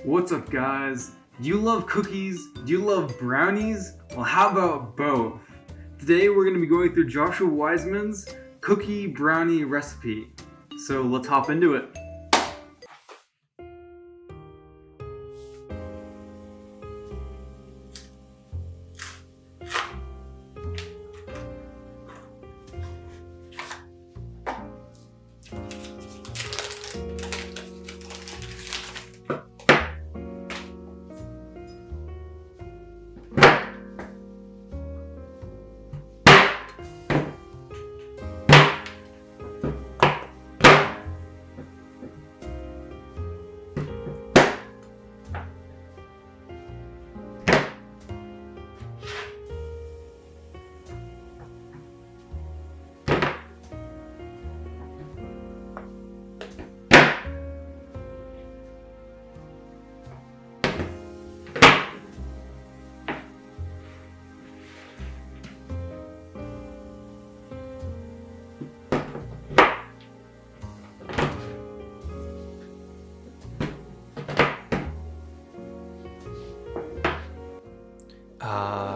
What's up, guys? Do you love cookies? Do you love brownies? Well, how about both? Today we're going to be going through Joshua Weissman's cookie brownie recipe. So let's hop into it.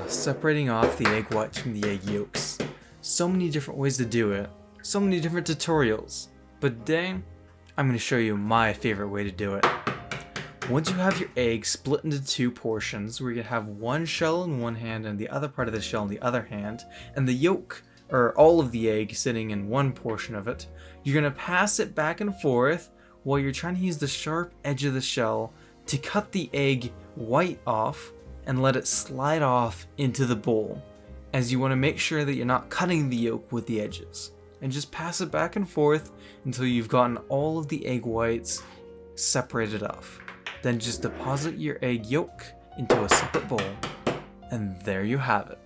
Separating off the egg whites from the egg yolks. So many different ways to do it, so many different tutorials, but today I'm going to show you my favorite way to do it. Once you have your egg split into two portions, where you have one shell in one hand and the other part of the shell in the other hand, and the yolk, or all of the egg, sitting in one portion of it, you're going to pass it back and forth while you're trying to use the sharp edge of the shell to cut the egg white off and let it slide off into the bowl, as you want to make sure that you're not cutting the yolk with the edges. And just pass it back and forth until you've gotten all of the egg whites separated off. Then just deposit your egg yolk into a separate bowl, and there you have it.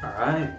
Alright.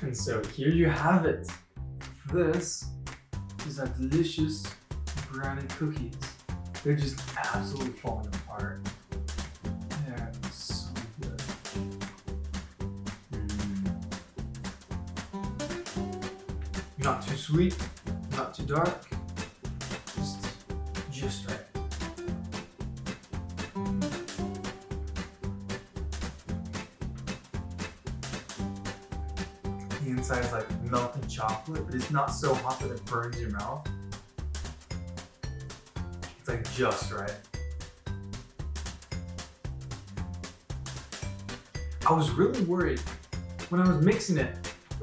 And so here you have it. This is our delicious brownie cookies. They're just absolutely falling apart. They're so good. Not too sweet, not too dark. Just right. The inside is like melted chocolate, but it's not so hot that it burns your mouth. It's like just right. I was really worried when I was mixing it.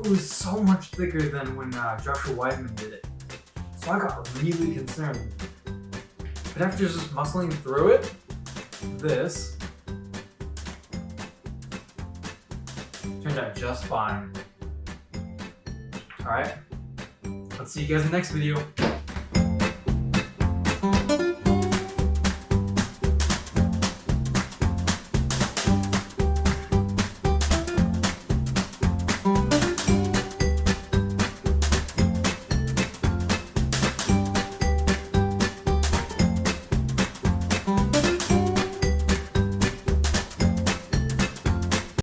It was so much thicker than when Joshua Weissman did it. So I got really concerned. But after just muscling through it, this turned out just fine. Alright, let's see you guys in the next video.